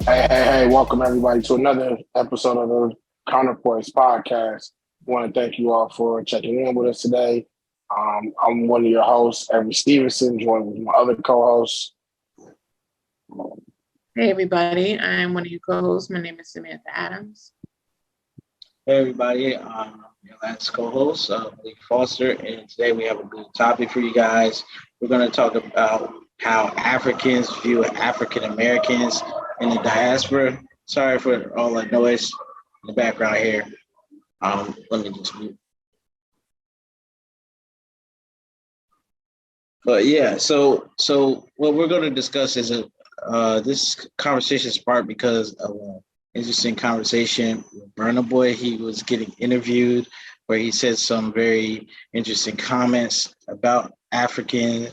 Hey, welcome everybody to another episode of the Counterpoints podcast. I want to thank you all for checking in with us today. I'm one of your hosts, Everett Stevenson, joined with my other co-hosts. Hey everybody, I'm one of your co-hosts. My name is Samantha Adams. Hey everybody, I'm your last co-host, Malik Foster, and today we have a good topic for you guys. We're going to talk about how Africans view African Americans in the diaspora. Sorry for all the noise in the background here. Let me just mute. But yeah, so what we're going to discuss is this conversation sparked because of interesting conversation with Burna Boy. He was getting interviewed where he said some very interesting comments about African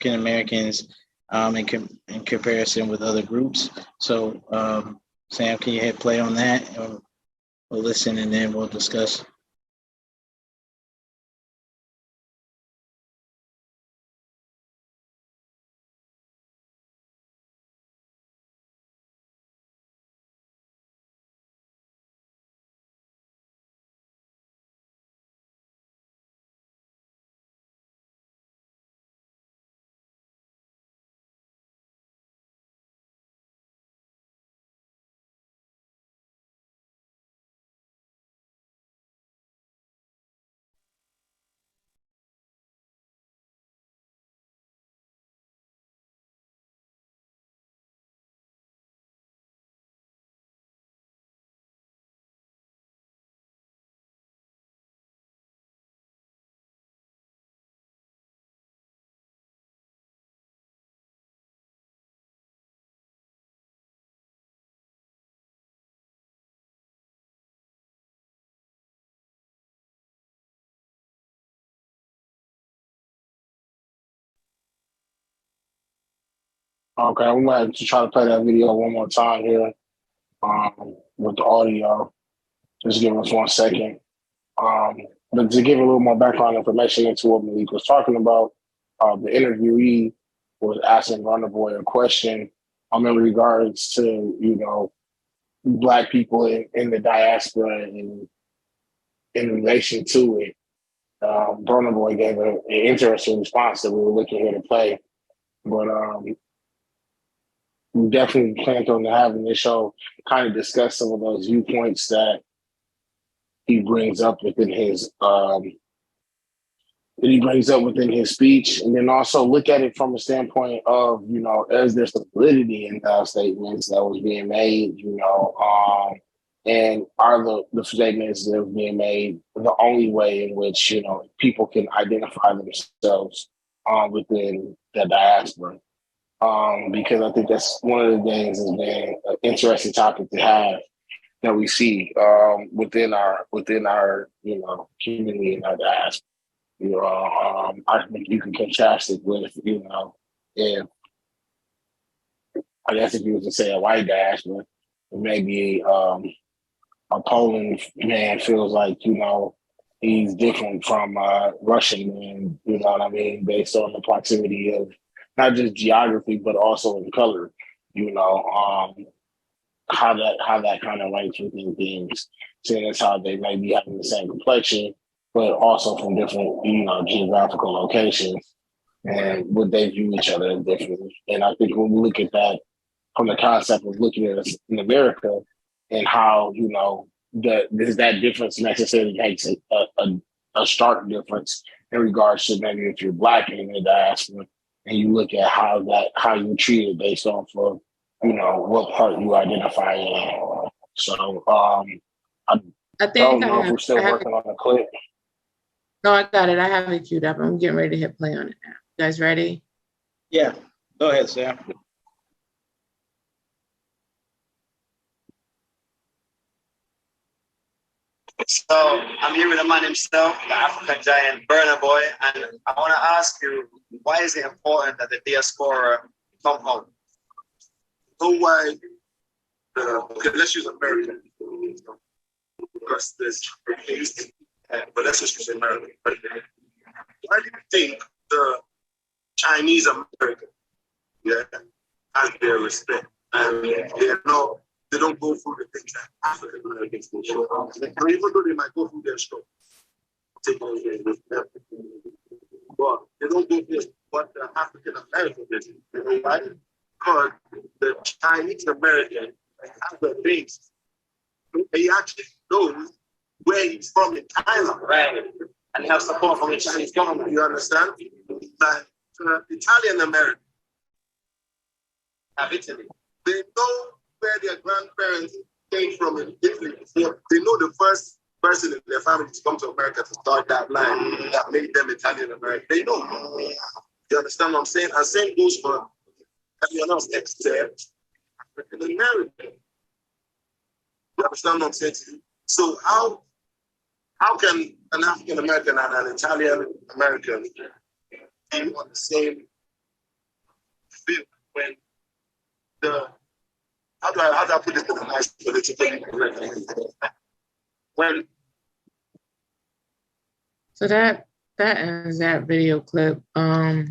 Americans in comparison with other groups. So, Sam, can you hit play on that? And we'll listen and then we'll discuss. Okay, I'm going to try to play that video one more time here with the audio. Just give us 1 second. But to give a little more background information into what Malik was talking about, the interviewee was asking Burna Boy a question in regards to, Black people in the diaspora and in relation to it. Burna Boy gave an interesting response that we were looking here to play. But we definitely planned on having this show kind of discuss some of those viewpoints that he brings up within his speech, and then also look at it from a standpoint of, is there some validity in the statements that was being made, and are the statements that are being made the only way in which, people can identify themselves within the diaspora? Because I think that's one of the things that's been an interesting topic to have that we see within our community and our diaspora. I think you can contrast it with, if I guess if you was to say a white diaspora, maybe a Poland man feels like, he's different from a Russian man, you know what I mean, based on the proximity of not just geography, but also in color, how that kind of ranks within things, seeing as how they may be having the same complexion, but also from different, geographical locations, and would they view each other differently? And I think when we look at that from the concept of looking at us in America and how, that difference necessarily makes a stark difference in regards to maybe if you're Black and in the diaspora, and you look at how you're treated based off of, what part you identify in. So I I think don't know if we're still working on the clip. No, I got it. I have it queued up. I'm getting ready to hit play on it now. You guys ready? Yeah, go ahead, Sam. So I'm here with a man himself, the African giant Burna Boy, and I want to ask you, why is it important that the diaspora come home? So why? Okay, let's use American because there's things, but let's just use American. Why do you think the Chinese American, has their respect And they don't go through the things that African Americans go through. And even though they might go through their struggle, but they don't go through what the African American is. You know why? Because the Chinese American has a base. He actually knows where he's from in Thailand. Right. And he has support from the Chinese government. You understand? Like Italian American. Have Italy. They know where their grandparents came from in Italy. They know the first person in their family to come to America to start that line that made them Italian American. They know. You understand what I'm saying? And same goes for everyone else except African American. You understand what I'm saying to you? So how can an African American and an Italian American be on the same field when how do I put this in a nice political when So that ends that video clip. I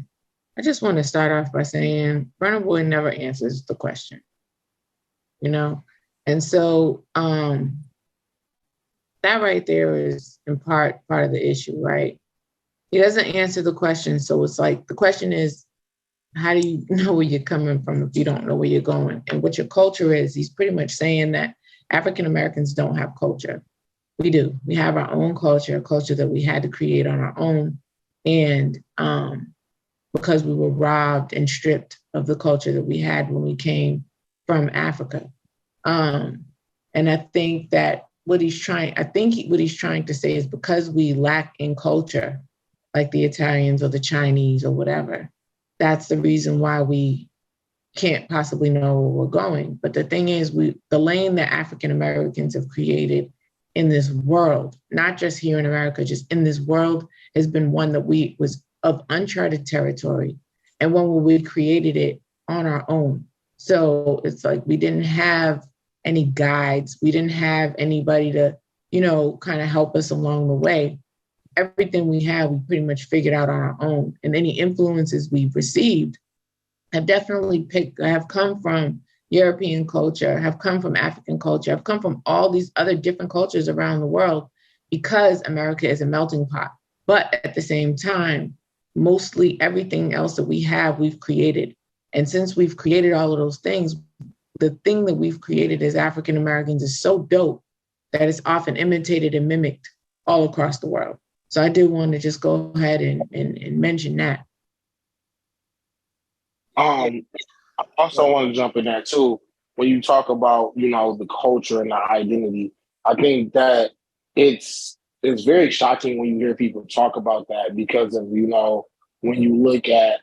just want to start off by saying Burna Boy never answers the question, and so that right there is in part of the issue, right? He doesn't answer the question, so it's like the question is, how do you know where you're coming from if you don't know where you're going? And what your culture is, he's pretty much saying that African Americans don't have culture. We do. We have our own culture, a culture that we had to create on our own. And because we were robbed and stripped of the culture that we had when we came from Africa. And I think that what he's trying to say is because we lack in culture, like the Italians or the Chinese or whatever, that's the reason why we can't possibly know where we're going. But the thing is, the lane that African Americans have created in this world, not just here in America, just in this world, has been one that was of uncharted territory and one where we created it on our own. So it's like we didn't have any guides. We didn't have anybody to, kind of help us along the way. Everything we have, we pretty much figured out on our own. And any influences we've received have definitely have come from European culture, have come from African culture, have come from all these other different cultures around the world because America is a melting pot. But at the same time, mostly everything else that we have, we've created. And since we've created all of those things, the thing that we've created as African Americans is so dope that it's often imitated and mimicked all across the world. So I did want to just go ahead and mention that. I also want to jump in there too. When you talk about, the culture and the identity, I think that it's very shocking when you hear people talk about that because of, when you look at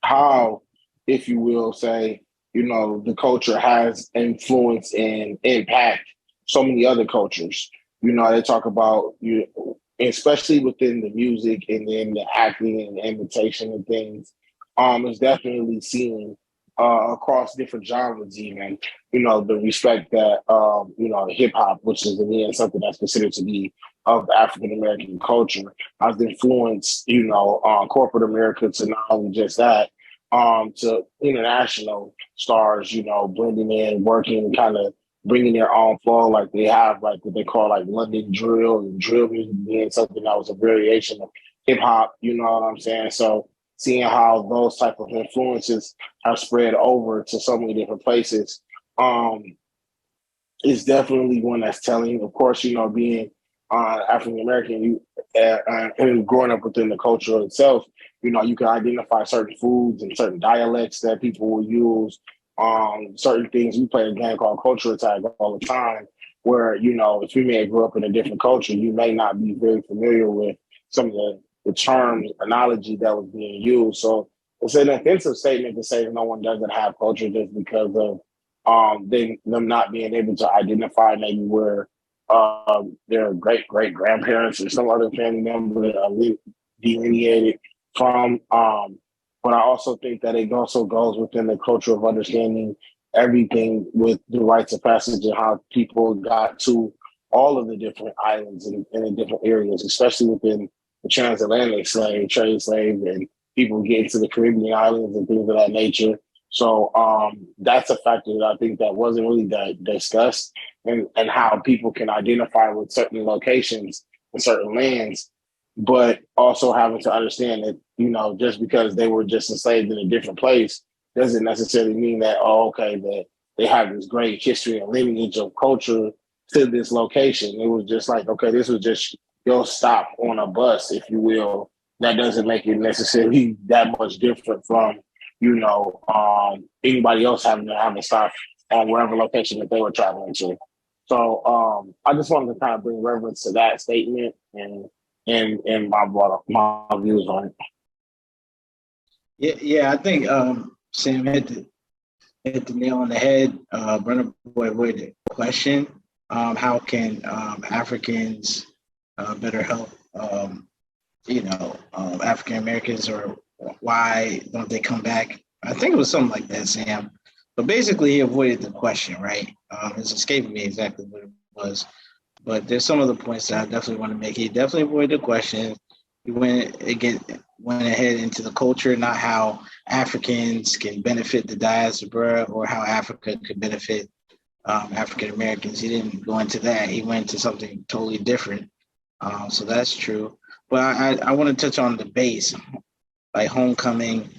how, if you will say, the culture has influence and impact so many other cultures. They talk about, especially within the music and then the acting and the imitation and things. It's definitely seen across different genres, even, the respect that, hip hop, which is again something that's considered to be of African American culture, has influenced, corporate America to not only just that, to international stars, blending in, working, kind of bringing their own flow, like they have, like what they call like London drill and drill music being something that was a variation of hip hop. You know what I'm saying? So seeing how those type of influences have spread over to so many different places is definitely one that's telling. Of course, being African American, and growing up within the culture itself, you can identify certain foods and certain dialects that people will use. Certain things. We play a game called Culture Attack all the time, where if you may have grew up in a different culture, you may not be very familiar with some of the terms, analogy that was being used. So it's an offensive statement to say no one doesn't have culture just because of them not being able to identify maybe where their great grandparents or some other family member delineated from. But I also think that it also goes within the culture of understanding everything with the rites of passage and how people got to all of the different islands and in the different areas, especially within the transatlantic trade slave, and people getting to the Caribbean islands and things of that nature. So that's a factor that I think that wasn't really that discussed, and how people can identify with certain locations and certain lands, but also having to understand that, you know, just because they were just enslaved in a different place doesn't necessarily mean that, oh, okay, that they have this great history and lineage of culture to this location. It was just like, okay, this was just your stop on a bus, if you will. That doesn't make it necessarily that much different from, you know, anybody else having to stop on wherever location that they were traveling to. So I just wanted to kind of bring reverence to that statement and my views on it. Yeah, I think Sam hit the nail on the head. Brother Boy with the question: how can Africans better help? African Americans, or why don't they come back? I think it was something like that, Sam. But basically, he avoided the question, right? It's escaping me exactly what it was. But there's some of the points that I definitely want to make. He definitely avoided the question. He went ahead into the culture, not how Africans can benefit the diaspora or how Africa could benefit African Americans. He didn't go into that. He went into something totally different. So that's true. But I want to touch on the base, like homecoming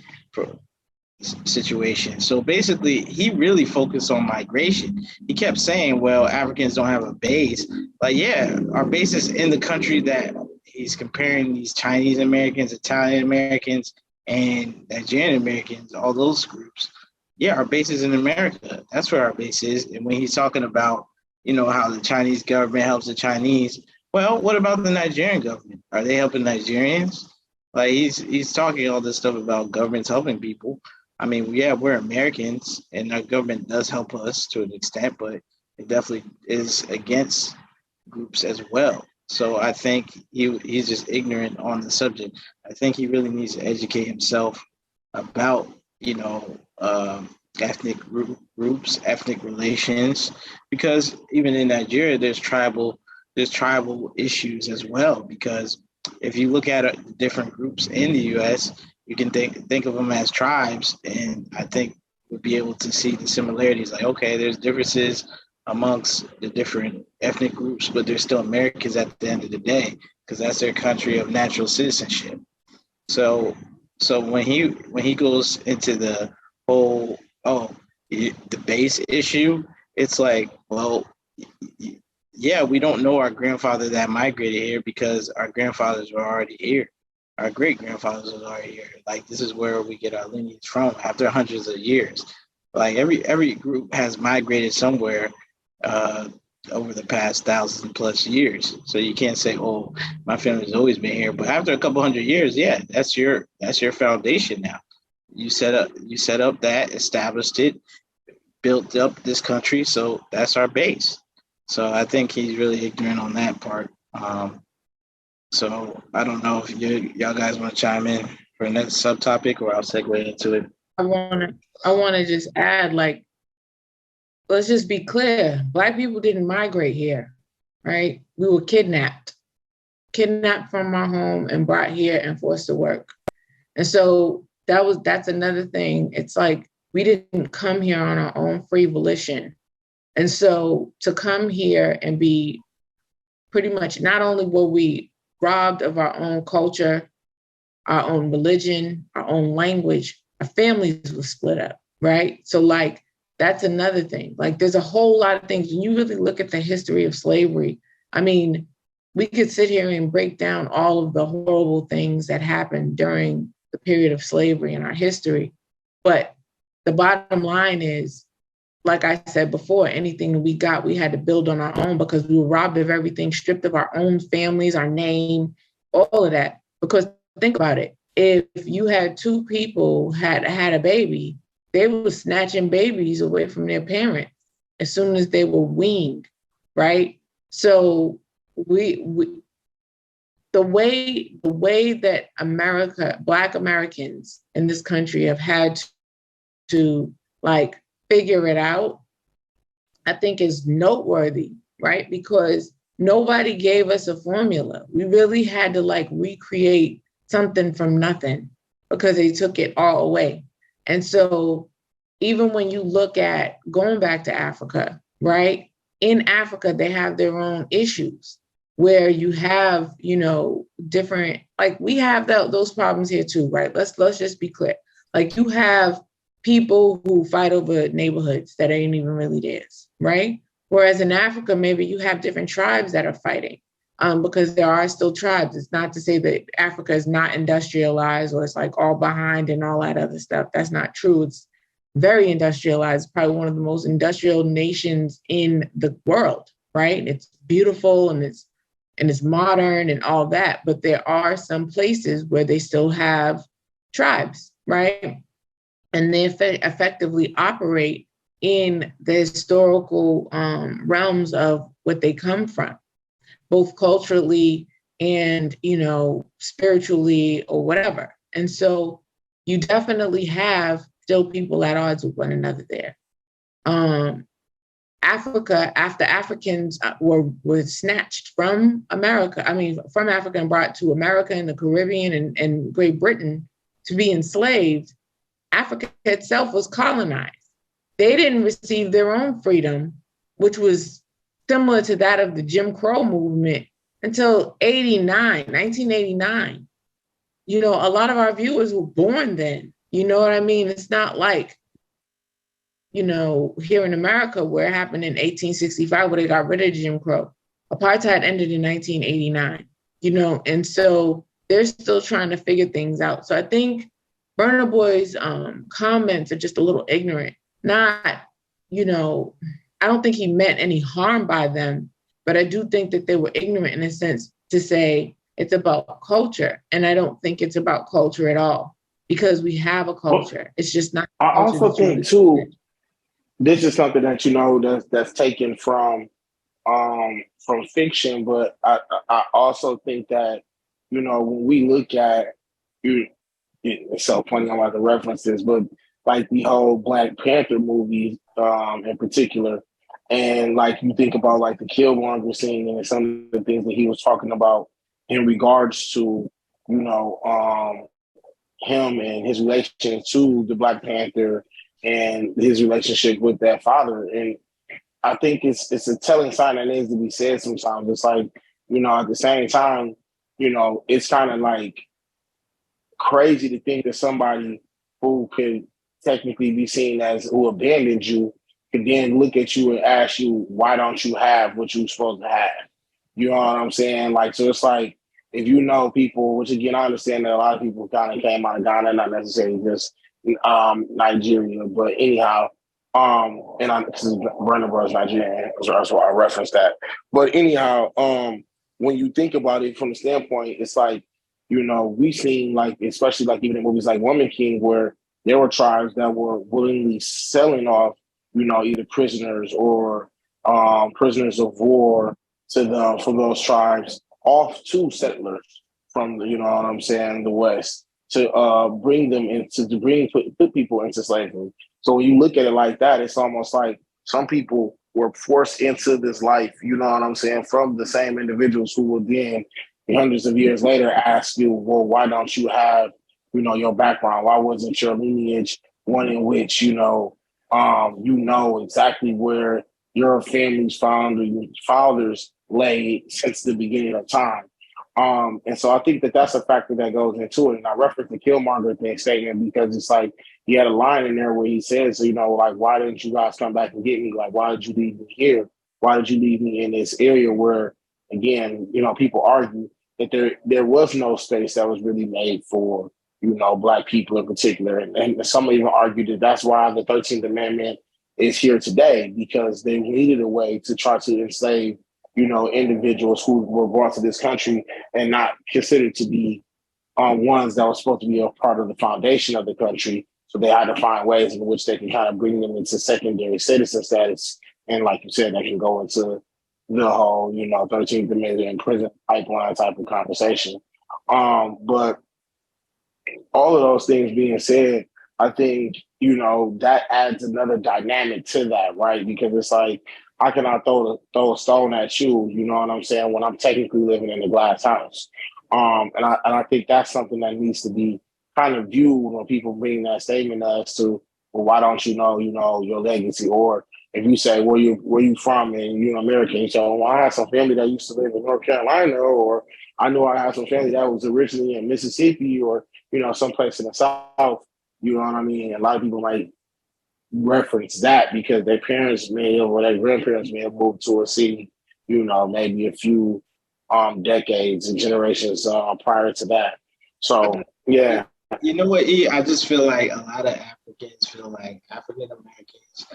situation. So basically, he really focused on migration. He kept saying, well, Africans don't have a base. Like, yeah, our base is in the country that he's comparing these Chinese Americans, Italian Americans, and Nigerian Americans, all those groups. Yeah, our base is in America. That's where our base is. And when he's talking about, you know, how the Chinese government helps the Chinese, well, what about the Nigerian government? Are they helping Nigerians? Like, he's talking all this stuff about governments helping people. I mean, yeah, we're Americans, and our government does help us to an extent, but it definitely is against groups as well. So I think he's just ignorant on the subject. I think he really needs to educate himself about, you know, ethnic groups, ethnic relations, because even in Nigeria, there's tribal issues as well. Because if you look at different groups in the U.S., you can think of them as tribes, and I think we'll be able to see the similarities. Like, okay, there's differences amongst the different ethnic groups, but they're still Americans at the end of the day, because that's their country of natural citizenship. So when he goes into the whole the base issue, it's like, well, yeah, we don't know our grandfather that migrated here because our grandfathers were already here. Our great grandfathers were already here. Like, this is where we get our lineage from after hundreds of years. Like, every group has migrated somewhere over the past 1,000+ years. So you can't say, oh, my family's always been here. But after a couple hundred years, yeah, that's your foundation now. You set up that, established it, built up this country. So that's our base. So I think he's really ignorant on that part. So I don't know if y'all guys want to chime in for the next subtopic, or I'll segue into it. I want to just add, like, let's just be clear. Black people didn't migrate here, right? We were kidnapped from our home and brought here and forced to work. And so that's another thing. It's like, we didn't come here on our own free volition. And so to come here and be pretty much, not only were we robbed of our own culture, our own religion, our own language, our families were split up, right? So, like, that's another thing. Like, there's a whole lot of things. When you really look at the history of slavery, I mean, we could sit here and break down all of the horrible things that happened during the period of slavery in our history. But the bottom line is, like I said before, anything we got, we had to build on our own, because we were robbed of everything, stripped of our own families, our name, all of that. Because think about it. If you had two people had a baby, they were snatching babies away from their parents as soon as they were weaned, right? So the way that Black Americans in this country have had to like figure it out, I think is noteworthy, right? Because nobody gave us a formula. We really had to like recreate something from nothing because they took it all away. And so even when you look at going back to Africa, right? In Africa, they have their own issues where you have, you know, different, like we have those problems here too, right? Let's just be clear. Like you have people who fight over neighborhoods that ain't even really theirs, right? Whereas in Africa, maybe you have different tribes that are fighting because there are still tribes. It's not to say that Africa is not industrialized or it's like all behind and all that other stuff. That's not true. It's very industrialized, probably one of the most industrial nations in the world, right? It's beautiful and it's modern and all that, but there are some places where they still have tribes, right? And they effectively operate in the historical realms of what they come from, both culturally and, you know, spiritually or whatever. And so you definitely have still people at odds with one another there. Africa, after Africans were snatched from America, from Africa and brought to America and the Caribbean and Great Britain to be enslaved, Africa itself was colonized. They didn't receive their own freedom, which was similar to that of the Jim Crow movement, until 1989. You know, a lot of our viewers were born then. You know what I mean? It's not like, you know, here in America where it happened in 1865 where they got rid of Jim Crow. Apartheid ended in 1989, you know, and so they're still trying to figure things out. So I think Burna Boy's comments are just a little ignorant. Not, you know, I don't think he meant any harm by them, but I do think that they were ignorant in a sense to say it's about culture. And I don't think it's about culture at all because we have a culture. It's just not. I also think too, this is something that, you know, that's taken from fiction, but I also think that, you know, when we look at, it's so funny I'm about the references, but like the whole Black Panther movie in particular, and like you think about like the Killmonger scene and some of the things that he was talking about in regards to, you know, him and his relation to the Black Panther and his relationship with that father. And I think it's a telling sign that needs to be said sometimes. It's like, you know, at the same time, you know, it's kind of like crazy to think that somebody who could technically be seen as who abandoned you could then look at you and ask you, why don't you have what you're supposed to have? You know what I'm saying? Like, so it's like, if you know people, which again, I understand that a lot of people kind of came out of Ghana, not necessarily just Nigeria, but anyhow, and I'm Brandon Bros Nigerian, so that's why I referenced that. But anyhow, when you think about it from the standpoint, it's like, you know, we've seen like, especially like even in movies like Woman King, where there were tribes that were willingly selling off, you know, either prisoners or prisoners of war to them from those tribes off to settlers from the, you know what I'm saying, the West to bring them into put people into slavery. So when you look at it like that, it's almost like some people were forced into this life, you know what I'm saying, from the same individuals who will then hundreds of years later ask you, well, why don't you have, you know, your background? Why wasn't your lineage one in which, you know exactly where your family's fathers lay since the beginning of time. And so I think that that's a factor that goes into it. And I reference the Killmonger thing statement because it's like he had a line in there where he says, you know, like, why didn't you guys come back and get me? Like, why did you leave me here? Why did you leave me in this area where, again, you know, people argue that there was no space that was really made for, you know, Black people in particular. And some even argued that that's why the 13th Amendment is here today, because they needed a way to try to enslave, you know, individuals who were brought to this country and not considered to be ones that were supposed to be a part of the foundation of the country. So they had to find ways in which they can kind of bring them into secondary citizen status. And like you said, they can go into the whole, you know, 13th Amendment and prison pipeline type of conversation. But all of those things being said, I think, you know, that adds another dynamic to that, right? Because it's like, how can I throw a stone at you, you know what I'm saying, when I'm technically living in a glass house? And I think that's something that needs to be kind of viewed when people bring that statement as to, well, why don't you know, your legacy? Or if you say where you from and you're American, you say, well, I have some family that used to live in North Carolina, or I know I have some family that was originally in Mississippi, or someplace in the South. You know what I mean? A lot of people might reference that because their parents may or their grandparents may have moved to a city, maybe a few decades and generations prior to that. So yeah. You know what, E? I just feel like a lot of Africans feel like African Americans,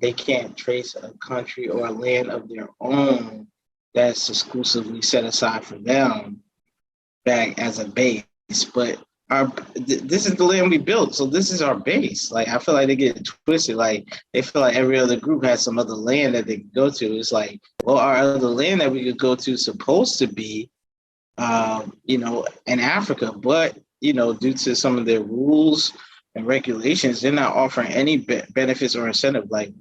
they can't trace a country or a land of their own that's exclusively set aside for them back as a base. But this is the land we built, so this is our base. Like, I feel like they get twisted. Like, they feel like every other group has some other land that they can go to. It's like, well, our other land that we could go to is supposed to be, in Africa, but due to some of their rules and regulations, they're not offering any benefits or incentive. Like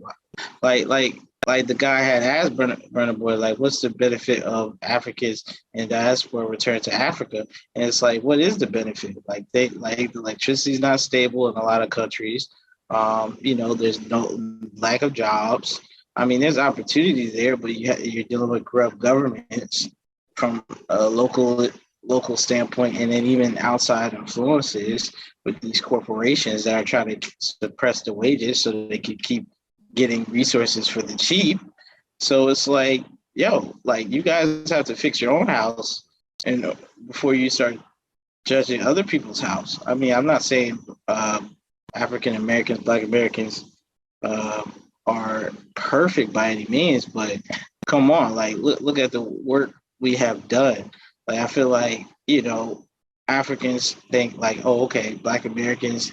the guy had asked Burna Boy, like, what's the benefit of Africans in diaspora return to Africa? And it's like, what is the benefit? Like, the electricity is not stable in a lot of countries. There's no lack of jobs. I mean, there's opportunity there, but you're dealing with corrupt governments from a local standpoint, and then even outside influences with these corporations that are trying to suppress the wages so that they can keep getting resources for the cheap. So it's like, you guys have to fix your own house and before you start judging other people's house. I mean, I'm not saying African Americans, Black Americans are perfect by any means, but come on, like, look at the work we have done. Like, I feel like, Africans think like, oh, okay, Black Americans,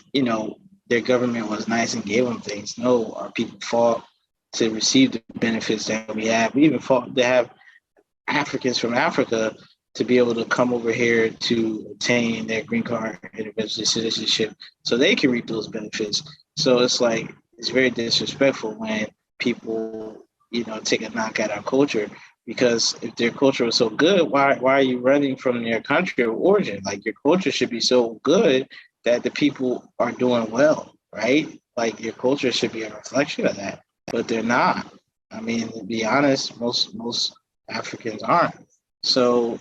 their government was nice and gave them things. No, our people fought to receive the benefits that we have. We even fought to have Africans from Africa to be able to come over here to obtain their green card and eventually citizenship so they can reap those benefits. So it's like, it's very disrespectful when people, take a knock at our culture. Because if their culture was so good, why are you running from their country of origin? Like, your culture should be so good that the people are doing well, right? Like, your culture should be a reflection of that, but they're not. I mean, to be honest, most Africans aren't. So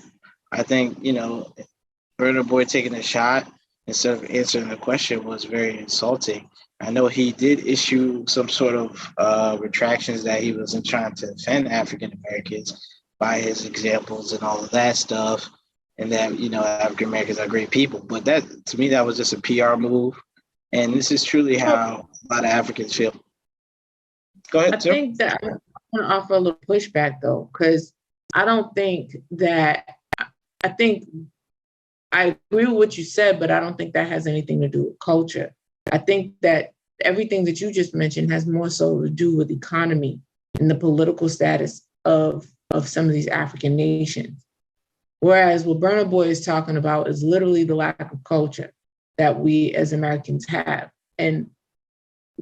I think, Burna Boy taking a shot instead of answering the question was very insulting. I know he did issue some sort of retractions that he wasn't trying to offend African Americans by his examples and all of that stuff, and that, African Americans are great people. But that, to me, that was just a PR move. And this is truly how a lot of Africans feel. Go ahead, I think that I want to offer a little pushback, though, because I think I agree with what you said, but I don't think that has anything to do with culture. I think that everything that you just mentioned has more so to do with economy and the political status of some of these African nations. Whereas what Burna Boy is talking about is literally the lack of culture that we as Americans have. And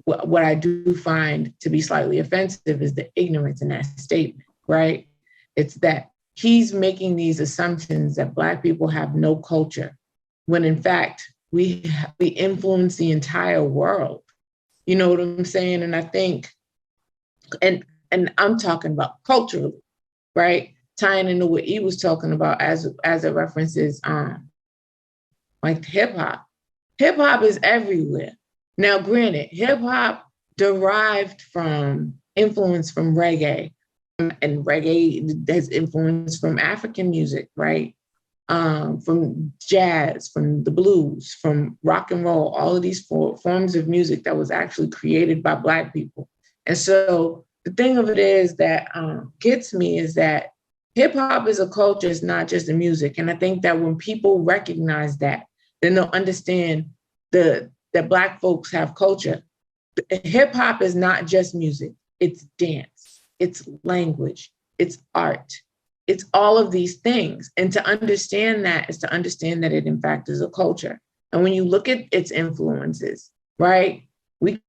what I do find to be slightly offensive is the ignorance in that statement, right? It's that he's making these assumptions that Black people have no culture, when in fact, we influence the entire world. You know what I'm saying? And I think, and I'm talking about culturally, right? Tying into what he was talking about as it references like hip hop. Hip hop is everywhere. Now, granted, hip hop derived from influence from reggae, and reggae has influence from African music, right? From jazz, from the blues, from rock and roll, all of these forms of music that was actually created by Black people. And so the thing of it is that gets me is that hip hop is a culture, it's not just the music. And I think that when people recognize that, then they'll understand that Black folks have culture. Hip hop is not just music, it's dance, it's language, it's art. It's all of these things. And to understand that is to understand that it, in fact, is a culture. And when you look at its influences, right, we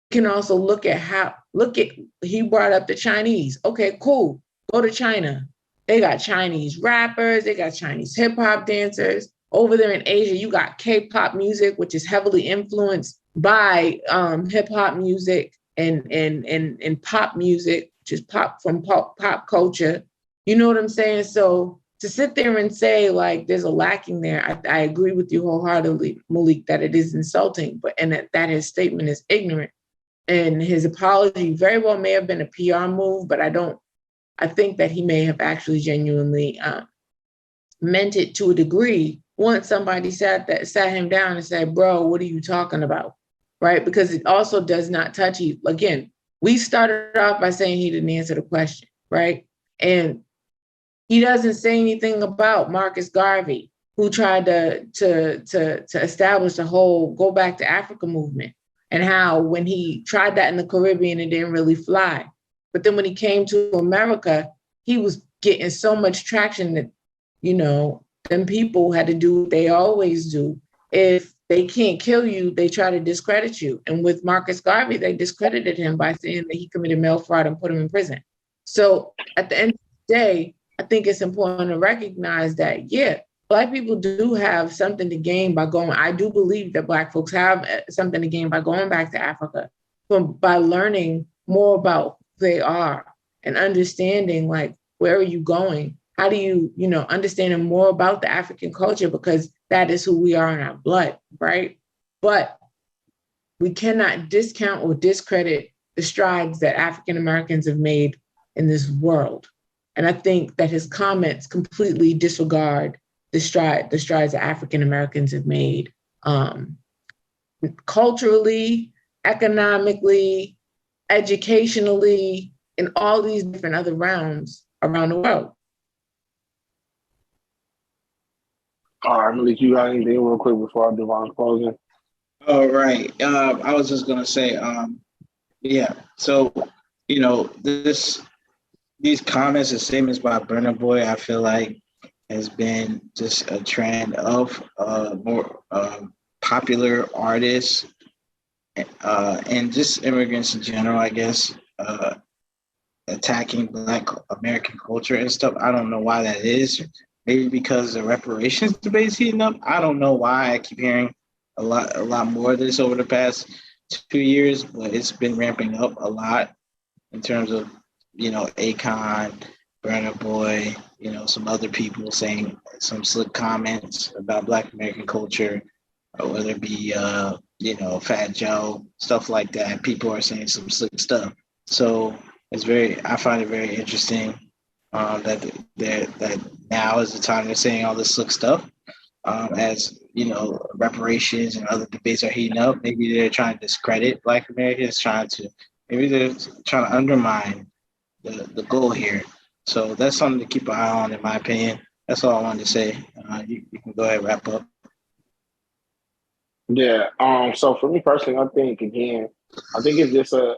can also look at he brought up the Chinese. Okay, cool. Go to China. They got Chinese rappers. They got Chinese hip hop dancers. Over there in Asia, you got K-pop music, which is heavily influenced by hip hop music and pop music, just pop culture. You know what I'm saying? So to sit there and say like there's a lacking there, I agree with you wholeheartedly, Malik, that it is insulting, but and that his statement is ignorant. And his apology very well may have been a PR move, but I think that he may have actually genuinely meant it to a degree once somebody sat him down and said, bro, what are you talking about? Right? Because it also does not touch you. Again, we started off by saying he didn't answer the question, right? And he doesn't say anything about Marcus Garvey, who tried to establish the whole go back to Africa movement, and how when he tried that in the Caribbean, it didn't really fly. But then when he came to America, he was getting so much traction that, you know, them people had to do what they always do. If they can't kill you, they try to discredit you. And with Marcus Garvey, they discredited him by saying that he committed mail fraud and put him in prison. So at the end of the day, I think it's important to recognize that, yeah, Black people do have something to gain by going. I do believe that Black folks have something to gain by going back to Africa, by learning more about who they are and understanding, like, where are you going? How do you, understanding more about the African culture, because that is who we are in our blood, right? But we cannot discount or discredit the strides that African Americans have made in this world. And I think that his comments completely disregard the strides that African Americans have made culturally, economically, educationally, in all these different other realms around the world. All right, Malik, you got anything real quick before I do my closing? All right. I was just gonna say, yeah. So, these comments and statements by Burna Boy, I feel like has been just a trend of more popular artists and just immigrants in general, I guess, attacking Black American culture and stuff. I don't know why that is. Maybe because the reparations debate is heating up. I don't know why I keep hearing a lot more of this over the past 2 years, but it's been ramping up a lot in terms of, Akon, Burna Boy, some other people saying some slick comments about Black American culture, or whether it be, Fat Joe, stuff like that. People are saying some slick stuff. So I find it very interesting that now is the time they're saying all this slick stuff. As reparations and other debates are heating up, maybe they're trying to discredit Black Americans, maybe they're trying to undermine the goal here. So that's something to keep an eye on, in my opinion. That's all I wanted to say. You can go ahead and wrap up. Yeah. So for me personally, I think it's just a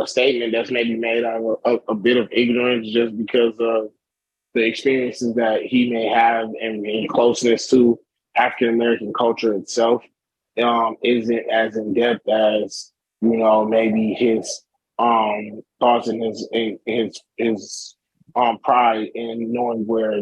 statement that's maybe made out of a bit of ignorance, just because of the experiences that he may have and closeness to African American culture itself isn't as in depth as maybe his thoughts and his pride in knowing where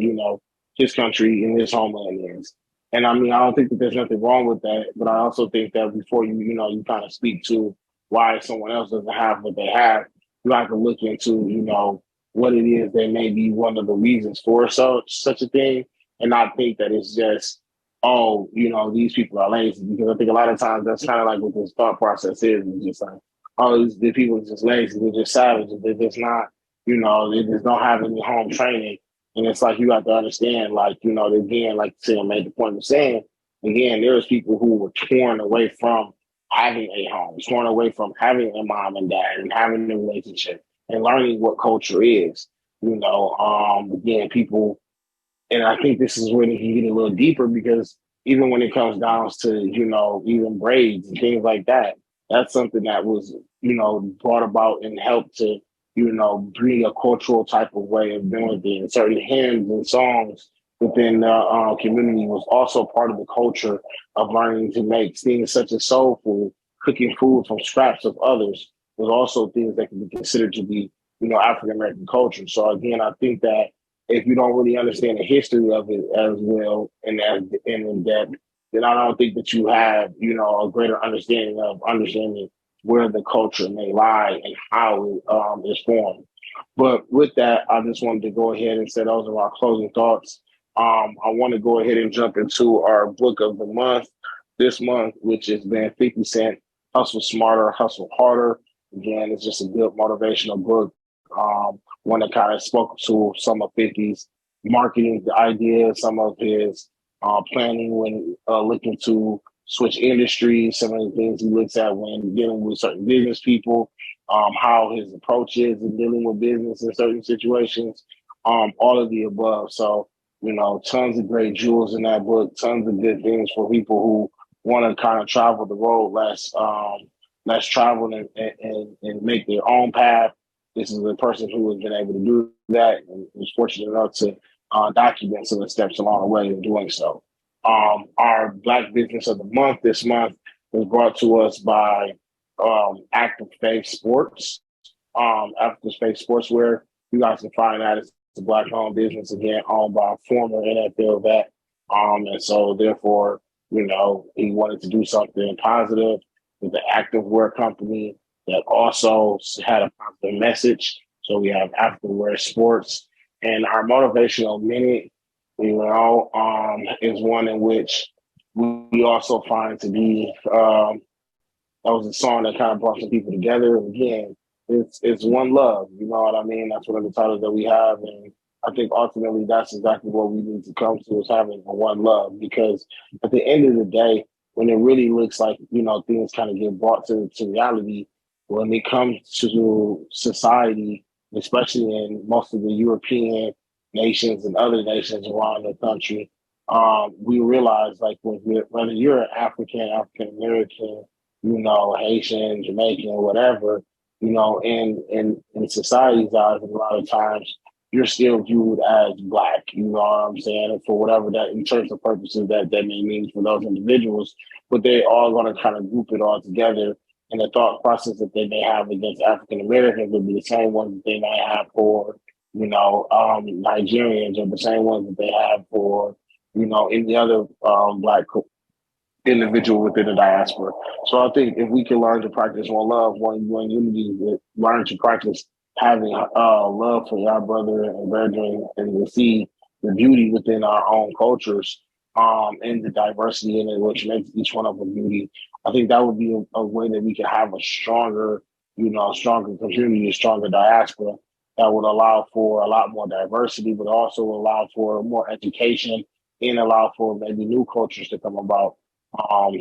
his country and his homeland is. And I mean, I don't think that there's nothing wrong with that, but I also think that before you kind of speak to why someone else doesn't have what they have, you have to look into what it is that may be one of the reasons for such a thing, and not think that it's just, these people are lazy. Because I think a lot of times that's kind of like what this thought process is. It's just like, the people are just lazy, they're just savages, they're just not, they just don't have any home training. And it's like, you have to understand, like, again, like Sam made the point of saying, again, there's people who were torn away from having a home, torn away from having a mom and dad and having a relationship and learning what culture is. Again, people, and I think this is where you can get a little deeper, because even when it comes down to, even braids and things like that, that's something that was, brought about and helped to, bring a cultural type of way of doing things. Certain hymns and songs within the community was also part of the culture of learning to make things such as soul food, cooking food from scraps of others, was also things that can be considered to be, African American culture. So again, I think that if you don't really understand the history of it as well and as in depth, then I don't think that you have, a greater understanding where the culture may lie and how it is formed. But with that, I just wanted to go ahead and say those are our closing thoughts. I want to go ahead and jump into our book of the month this month, which has been 50 Cent, Hustle Smarter, Hustle Harder. Again, it's just a good motivational book. One that kind of spoke to some of 50's marketing ideas, some of his planning when looking to switch industries, some of the things he looks at when dealing with certain business people, how his approach is in dealing with business in certain situations, all of the above. So, tons of great jewels in that book, tons of good things for people who want to kind of travel the road less traveled and make their own path. This is a person who has been able to do that and was fortunate enough to document some of the steps along the way in doing so. Our Black Business of the Month this month was brought to us by Active Faith Sports. Active Faith Sportswear, you guys can find that. It's a Black-owned business, again, owned by a former NFL vet. And so, therefore, he wanted to do something positive with the active wear company that also had a positive message. So we have Afterwear Sports. And our motivational minute, is one in which we also find to be, that was a song that kind of brought some people together. Again, it's one love, you know what I mean? That's one of the titles that we have. And I think ultimately that's exactly what we need to come to, is having a one love, because at the end of the day, when it really looks like, things kind of get brought to reality, when it comes to society, especially in most of the European nations and other nations around the country, we realize, like, whether you're an African American, Haitian, Jamaican, whatever, in society's eyes, a lot of times you're still viewed as Black, you know what I'm saying? And for whatever that, in terms of purposes that may mean for those individuals, but they are going to kind of group it all together. And the thought process that they may have against African Americans would be the same ones that they may have for, Nigerians, or the same ones that they have for, any other Black individual within the diaspora. So I think if we can learn to practice one love, one unity, learn to practice having love for our brother and brethren, and to see the beauty within our own cultures, and the diversity in it, which makes each one of them beauty. I think that would be a way that we can have a stronger community, a stronger diaspora that would allow for a lot more diversity, but also allow for more education and allow for maybe new cultures to come about.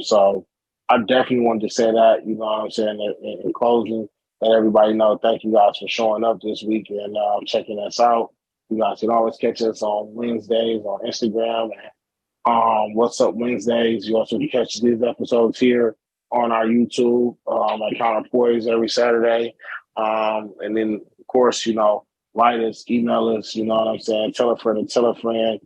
So I definitely wanted to say that, you know what I'm saying, in closing, let everybody know, thank you guys for showing up this week and checking us out. You guys can always catch us on Wednesdays on Instagram and What's Up Wednesdays. You also can catch these episodes here on our YouTube at Counterpoise every Saturday. And then, of course, write us, email us, you know what I'm saying, tell a friend and tell a friend,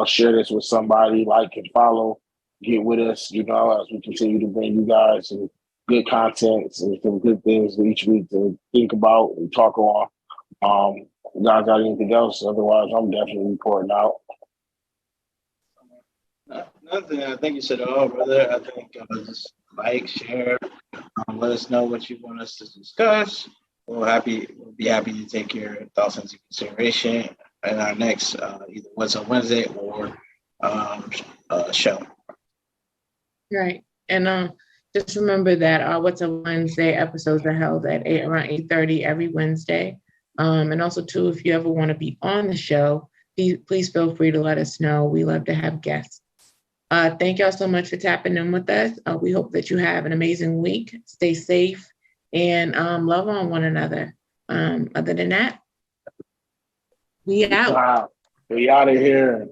share this with somebody, like and follow, get with us, as we continue to bring you guys some good content and some good things each week to think about and talk on. You guys got anything else? Otherwise, I'm definitely reporting out. Nothing. I think you said it all, brother. I think just like, share, let us know what you want us to discuss. We'll be happy to take your thoughts into consideration in our next either What's Up Wednesday or show. Right. And just remember that What's Up Wednesday episodes are held at around 8:30 every Wednesday. And also, too, if you ever want to be on the show, please feel free to let us know. We love to have guests. Thank y'all so much for tapping in with us. We hope that you have an amazing week. Stay safe and love on one another. Other than that, we out. Wow. We out of here.